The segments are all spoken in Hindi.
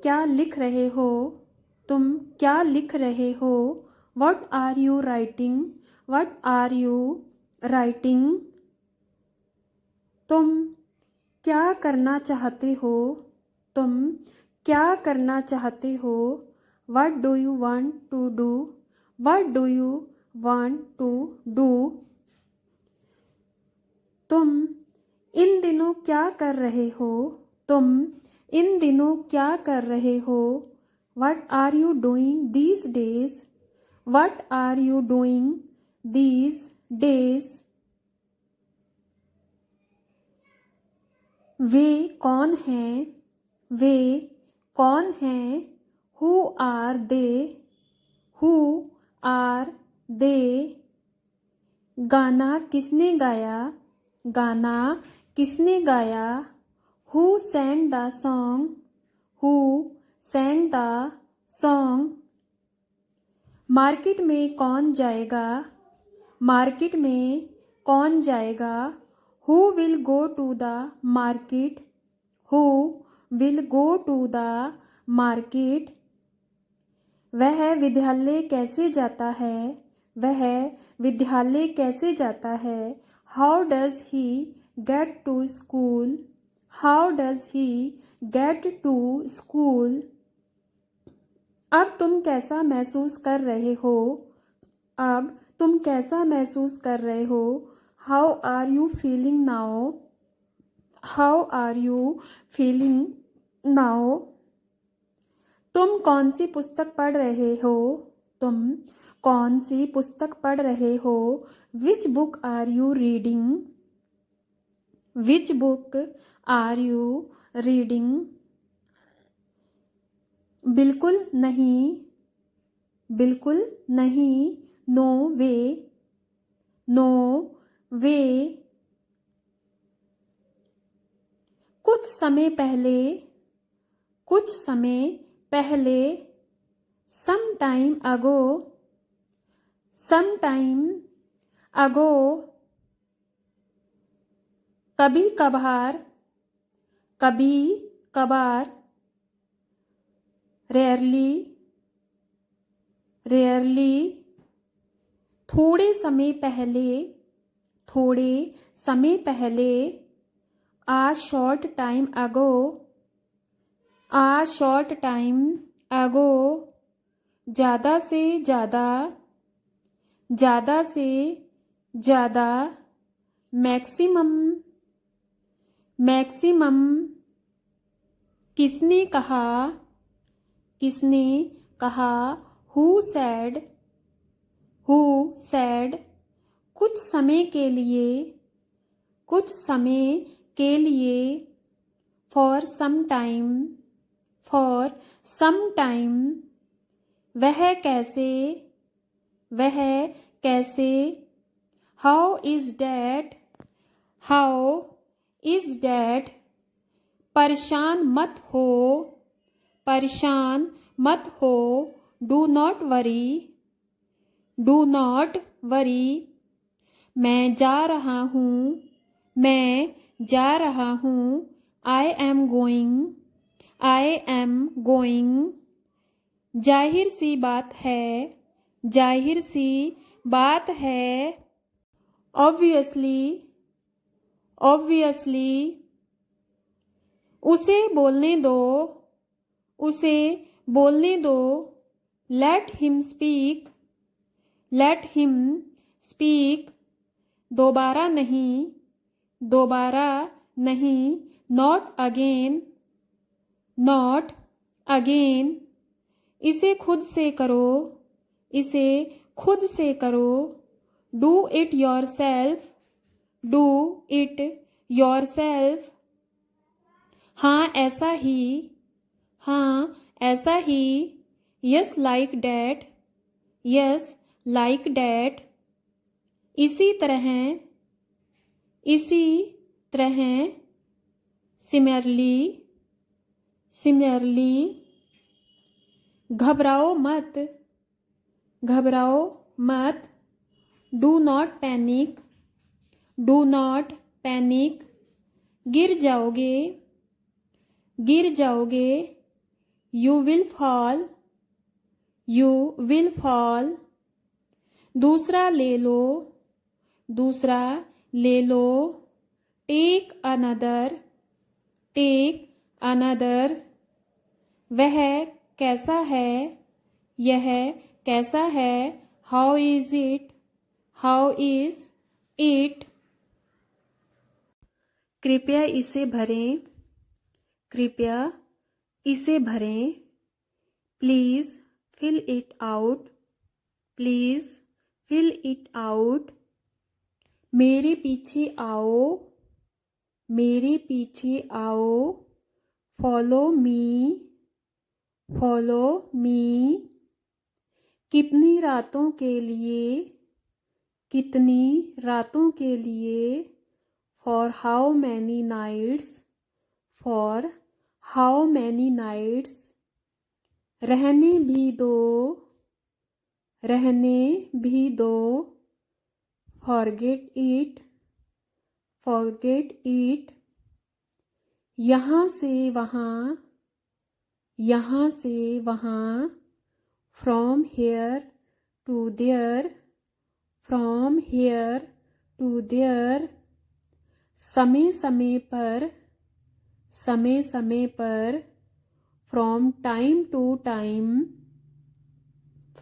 क्या लिख रहे हो? तुम क्या लिख रहे हो? What are you writing? What are you writing? तुम क्या करना चाहते हो? तुम क्या करना चाहते हो? What do you want to do? What do you want to do? तुम इन दिनों क्या कर रहे हो? तुम इन दिनों क्या कर रहे हो? What are you doing these days? What are you doing these days? वे कौन हैं? वे कौन हैं? Who are they? Who are they? गाना किसने गाया? गाना किसने गाया? Who sang the song? Who sang the song? Market में कौन जाएगा? मार्केट में कौन जाएगा? Who will go to the market? Who will go to the market? वह विद्यालय कैसे जाता है? वह विद्यालय कैसे जाता है? How does he get to school? How does he get to school? अब तुम कैसा महसूस कर रहे हो? अब तुम कैसा महसूस कर रहे हो? How are you feeling now? How are you feeling now? तुम कौन सी पुस्तक पढ़ रहे हो? तुम कौन सी पुस्तक पढ़ रहे हो? Which book are you reading? Which book are you reading? बिल्कुल नहीं, बिल्कुल नहीं, no way, no way। कुछ समय पहले, कुछ समय पहले, some time ago, some time ago। कभी कभार, कभी कभार, rarely, rarely। थोड़े समय पहले, थोड़े समय पहले, a short time ago, a short time ago। ज़्यादा से ज़्यादा, ज़्यादा से ज़्यादा, मैक्सिमम, मैक्सिमम। किसने कहा? किसने कहा? Who said? Who said? कुछ समय के लिए, कुछ समय के लिए, for some time, for some time। वह कैसे, वह कैसे, how is that? How is that? परेशान मत हो, परेशान मत हो, do not worry, do not worry। मैं जा रहा हूँ, मैं जा रहा हूँ, I am going, I am going। जाहिर सी बात है, जाहिर सी बात है, obviously, obviously। उसे बोलने दो, उसे बोलने दो, let him speak, let him speak। दोबारा नहीं, दोबारा नहीं, not again, not again। इसे खुद से करो, इसे खुद से करो, do it yourself, do it yourself। हाँ ऐसा ही, हाँ ऐसा ही, yes like that, yes like that। इसी तरह, इसी तरह, similarly, similarly। घबराओ मत, घबराओ मत, do not panic, do not panic। गिर जाओगे, गिर जाओगे, You will fall. You will fall. दूसरा ले लो. दूसरा ले लो. Take another. Take another. वह कैसा है. यह कैसा है. How is it? How is it? कृपया इसे भरें. कृपया इसे भरें. Please fill it out. Please fill it out. मेरे पीछे आओ. मेरे पीछे आओ. Follow me. Follow me. कितनी रातों के लिए. कितनी रातों के लिए. For how many nights. For how many nights. रहने भी दो. रहने भी दो. Forget it. Forget it. यहाँ से वहाँ. यहाँ से वहाँ. From here to there. From here to there. समय समय पर. समय समय पर. From time to time.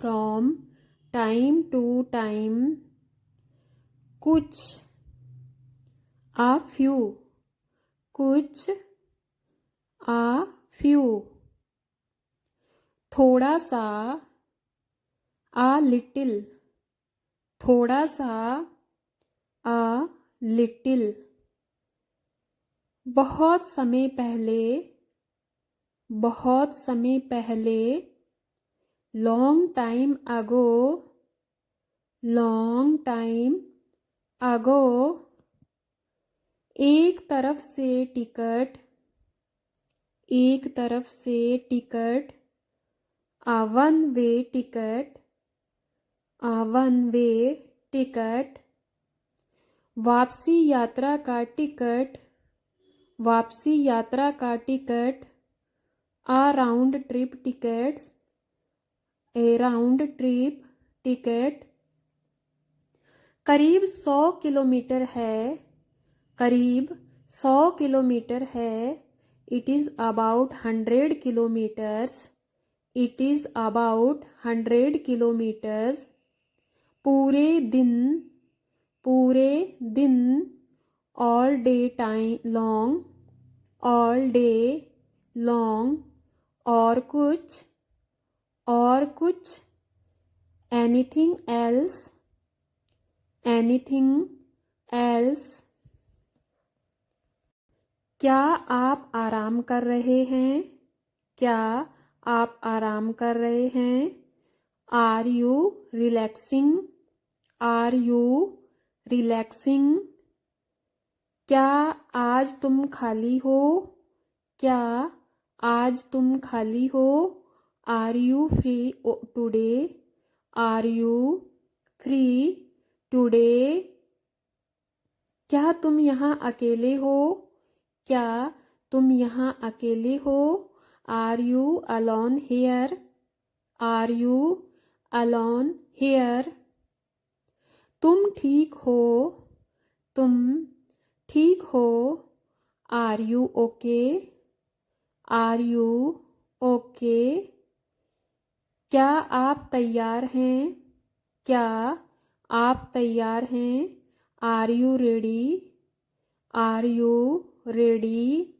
From time to time. कुछ. A few. कुछ. A few. थोड़ा सा. A little. थोड़ा सा. A little. बहुत समय पहले. बहुत समय पहले. Long time ago. Long time ago. एक तरफ से टिकट. एक तरफ से ticket. A one way ticket. A one way ticket. वापसी यात्रा का टिकट. वापसी यात्रा का ticket. A round trip tickets. A round trip ticket. करीब 100 किलोमीटर है. करीब 100 किलोमीटर है. It is about 100 kilometers. It is about 100 kilometers. पूरे दिन. पूरे दिन. All day time long. All day long. और कुछ. और कुछ. Anything else. Anything else. क्या आप आराम कर रहे हैं. क्या आप आराम कर रहे हैं. Are you relaxing. Are you relaxing. क्या आज तुम खाली हो. क्या आज तुम खाली हो. Are you free today. Are you free today. क्या तुम यहाँ अकेले हो. क्या तुम यहाँ अकेले हो. Are you alone here. Are you alone here. तुम ठीक हो. तुम ठीक हो. Are you okay. Are you okay. क्या आप तैयार हैं. क्या आप तैयार हैं. Are you ready. Are you ready.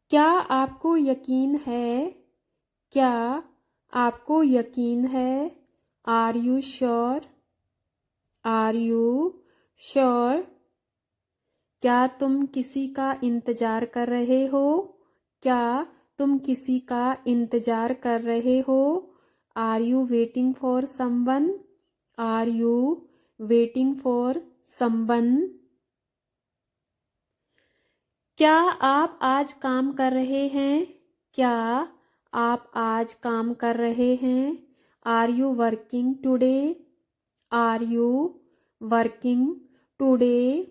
क्या आपको यकीन है. क्या आपको यकीन है. Are you sure. Are you sure. क्या तुम किसी का इंतजार कर रहे हो. क्या तुम किसी का इंतजार कर रहे हो. Are you waiting for someone. Are you waiting for someone. क्या आप आज काम कर रहे हैं. क्या आप आज काम कर रहे हैं. Are you working today. Are you working today.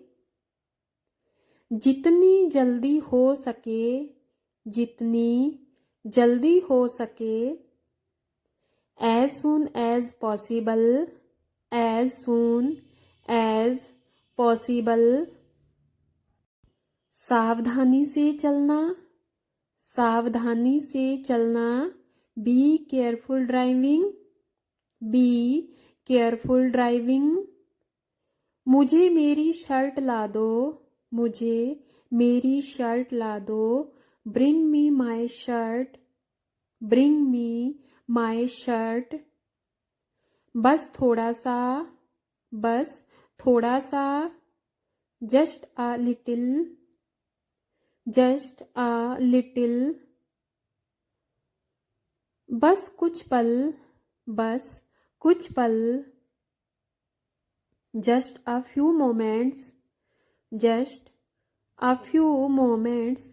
जितनी जल्दी हो सके. जितनी जल्दी हो सके, as soon as possible, as soon as possible, सावधानी से चलना, सावधानी से चलना, be careful driving, be careful driving, मुझे मेरी शर्ट ला दो, मुझे मेरी शर्ट ला दो, bring me my shirt, bring me my shirt, बस थोड़ा सा, बस थोड़ा सा, just a little, just a little, बस कुछ पल, बस कुछ पल, just a few moments, just a few moments,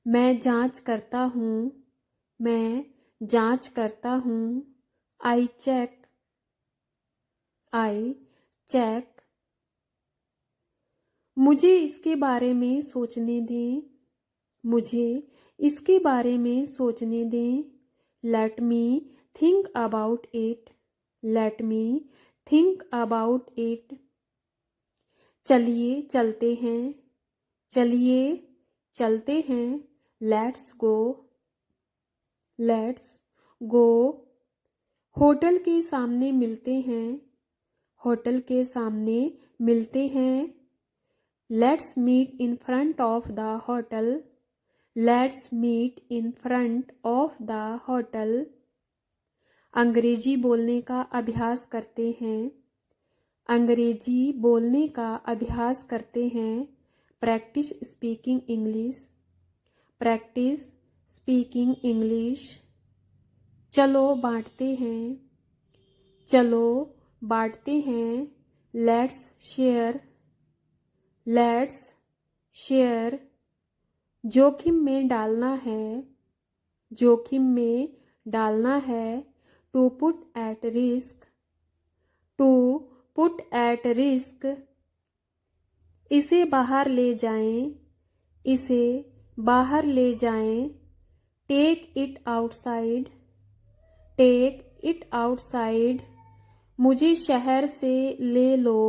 मैं जांच करता हूँ, मैं जांच करता हूँ, आई चेक, आई चेक, मुझे इसके बारे में सोचने दें, मुझे इसके बारे में सोचने दें, let me think about it, let me think about it, चलिए चलते हैं, चलिए चलते हैं, let's go, let's go, hotel के सामने मिलते हैं, होटल के सामने मिलते हैं, let's meet in front of the hotel, let's meet in front of the hotel, अंग्रेजी बोलने का अभ्यास करते हैं, अंग्रेजी बोलने का अभ्यास करते हैं, practice speaking English, practice speaking English, चलो बांटते हैं, चलो बांटते हैं, लेट्स शेयर, लेट्स शेयर, जोखिम में डालना है, जोखिम में डालना है, to put at risk, to put at risk, इसे बाहर ले जाएं, इसे बाहर ले जाएं, take it outside, take it outside, मुझे शहर से ले लो,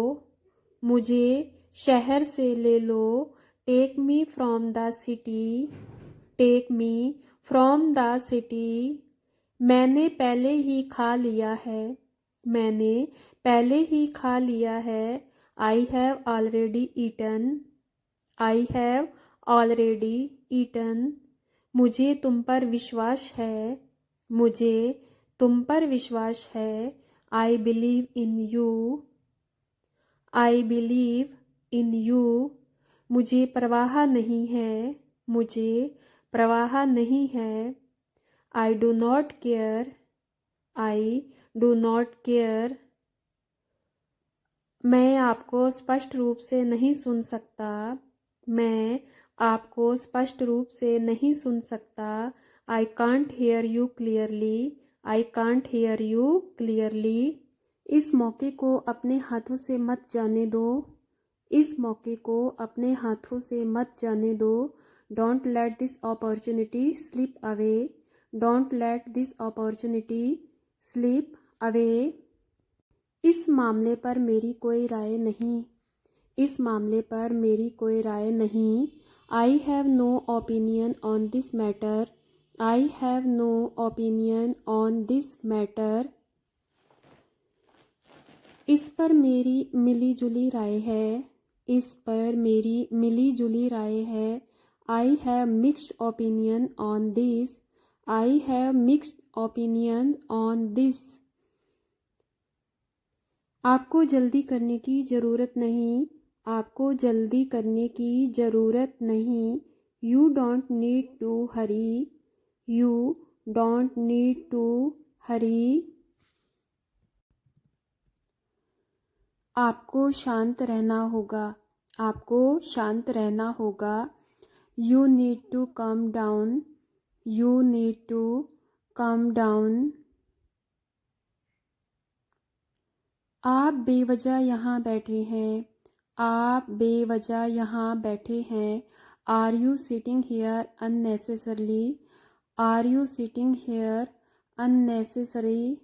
मुझे शहर से ले लो, take me from the city, take me from the city, मैंने पहले ही खा लिया है, मैंने पहले ही खा लिया है, I have already eaten, I have already eaten, मुझे तुम पर विश्वास है, मुझे तुम पर विश्वास है, I believe in you, I believe in you, मुझे परवाह नहीं है, मुझे परवाह नहीं है, I do not care, I do not care, मैं आपको स्पष्ट रूप से नहीं सुन सकता, मैं आपको स्पष्ट रूप से नहीं सुन सकता, I can't hear you clearly, I can't hear you clearly, इस मौके को अपने हाथों से मत जाने दो, इस मौके को अपने हाथों से मत जाने दो, don't let this opportunity slip away, don't let this opportunity slip away, इस मामले पर मेरी कोई राय नहीं, इस मामले पर मेरी कोई राय नहीं, I have no opinion on this matter, I have no opinion on this matter, इस पर मेरी मिली जुली राय है, इस पर मेरी मिली जुली राय है, I have mixed opinion on this, I have mixed opinion on this, आपको जल्दी करने की ज़रूरत नहीं, आपको जल्दी करने की ज़रूरत नहीं, you don't need to hurry, you don't need to hurry, आपको शांत रहना होगा, आपको शांत रहना होगा, you need to calm down, you need to calm down, आप बेवजह यहाँ बैठे हैं, आप बेवजह यहाँ बैठे हैं, are you sitting here unnecessarily, are you sitting here unnecessary,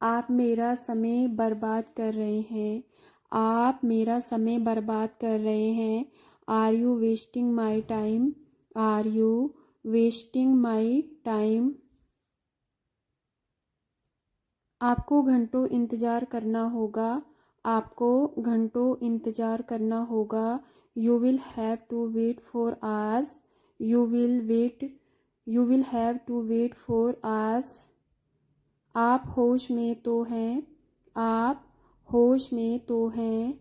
आप मेरा समय बर्बाद कर रहे हैं, आप मेरा समय बर्बाद कर रहे हैं। Are you wasting my time, are you wasting my time, आपको घंटों इंतज़ार करना होगा, आपको घंटों इंतज़ार करना होगा। You will have to wait for hours, you will have to wait for hours, आप होश में तो हैं, आप होश में तो हैं।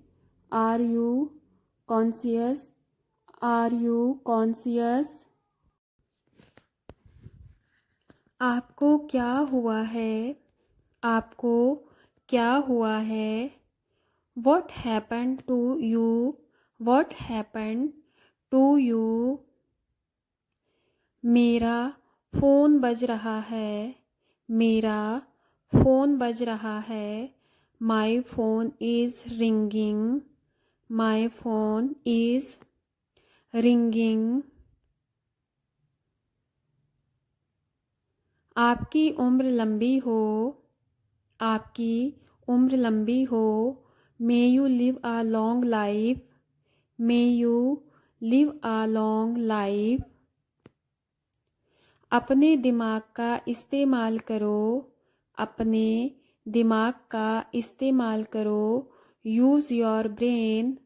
Are you conscious, are you conscious, आपको क्या हुआ है, आपको क्या हुआ है। What happened to you, what happened to you, मेरा फ़ोन बज रहा है, मेरा फ़ोन बज रहा है। My phone is ringing, my phone is ringing, आपकी उम्र लंबी हो, आपकी उम्र लंबी हो। May you live a long life, may you live a long life, अपने दिमाग का इस्तेमाल करो, अपने दिमाग का इस्तेमाल करो। Use your brain,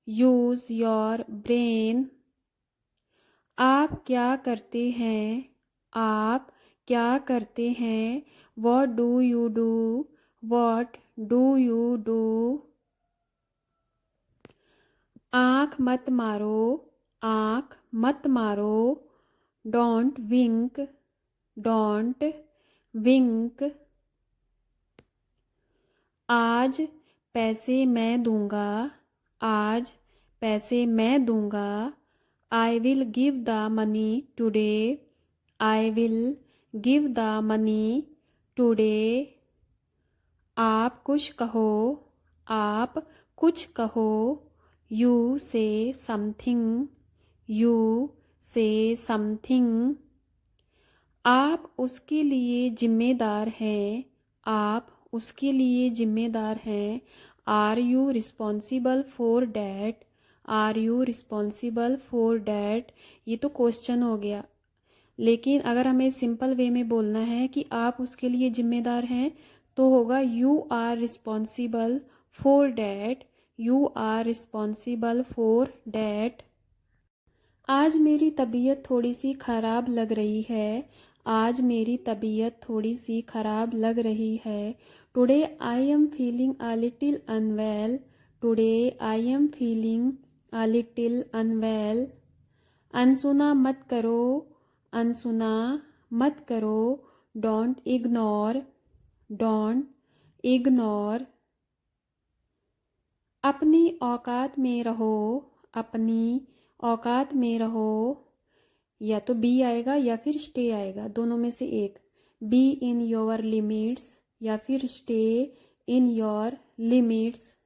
use your brain, आप क्या करते हैं, आप क्या करते हैं। What do you do, what do you do, आँख मत मारो, आँख मत मारो। डोंट विंक, डोंट विंक, आज पैसे मैं दूंगा, आज पैसे मैं दूंगा। I will give the money today, I will give the money today, आप कुछ कहो, आप कुछ कहो। यू से समथिंग, यू से समथिंग, आप उसके लिए जिम्मेदार हैं, आप उसके लिए जिम्मेदार हैं। Are you responsible for that, are you responsible for that, ये तो क्वेश्चन हो गया। लेकिन अगर हमें सिंपल वे में बोलना है कि आप उसके लिए जिम्मेदार हैं तो होगा you are responsible for that, you are responsible for that. आज मेरी तबीयत थोड़ी सी ख़राब लग रही है, आज मेरी तबीयत थोड़ी सी ख़राब लग रही है। Today I am feeling a little unwell, today I am feeling a little unwell, अनसुना मत करो, अनसुना मत करो। डोंट इग्नोर, डोंट इग्नोर, अपनी औकात में रहो, अपनी औकात में रहो। या तो बी आएगा या फिर स्टे आएगा, दोनों में से एक। बी इन योर लिमिट्स या फिर स्टे इन योर लिमिट्स।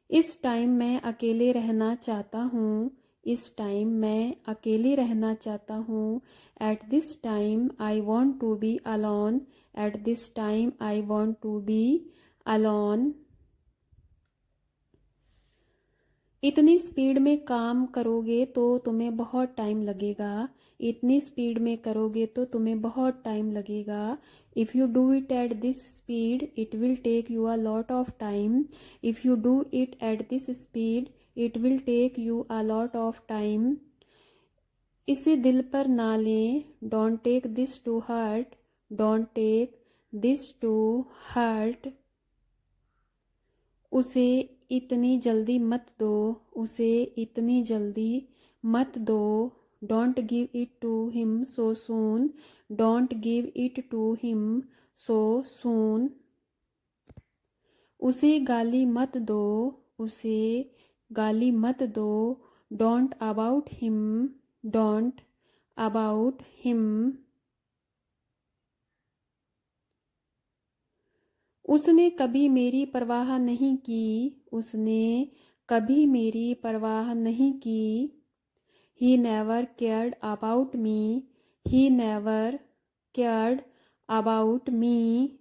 इस टाइम मैं अकेले रहना चाहता हूँ, इस टाइम मैं अकेले रहना चाहता हूँ। At this time I want to be alone, at this time I want to be alone. इतनी स्पीड में काम करोगे तो तुम्हें बहुत टाइम लगेगा, इतनी स्पीड में करोगे तो तुम्हें बहुत टाइम लगेगा। If you do it at this speed it will take you a lot of time, if you do it at this speed it will take you a lot of time. इसे दिल पर ना लें, don't take this to heart, don't take this to heart. उसे इतनी जल्दी मत दो, उसे इतनी जल्दी मत दो। Don't give it to him so soon, don't give it to him so soon. उसे गाली मत दो, उसे गाली मत दो। Don't about him, don't about him. उसने कभी मेरी परवाह नहीं की, उसने कभी मेरी परवाह नहीं की। He never cared about me, he never cared about me.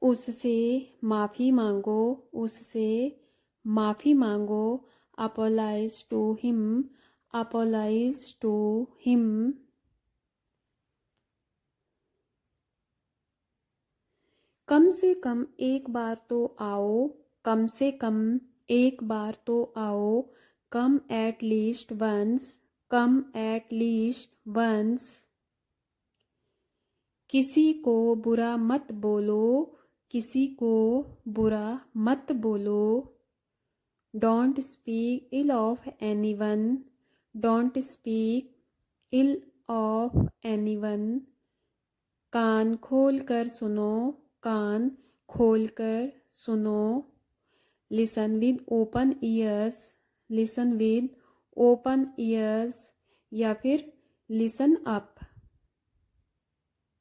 उससे माफ़ी मांगो, उससे माफ़ी मांगो। Apologize to him, apologize to him. कम से कम एक बार तो आओ, कम से कम एक बार तो आओ। Come at least once, come at least once. किसी को बुरा मत बोलो, किसी को बुरा मत बोलो। Don't speak ill of anyone, don't speak ill of anyone. कान खोल कर सुनो, कान खोल कर सुनो। Listen with open ears, listen with open ears. या फिर लिसन अप,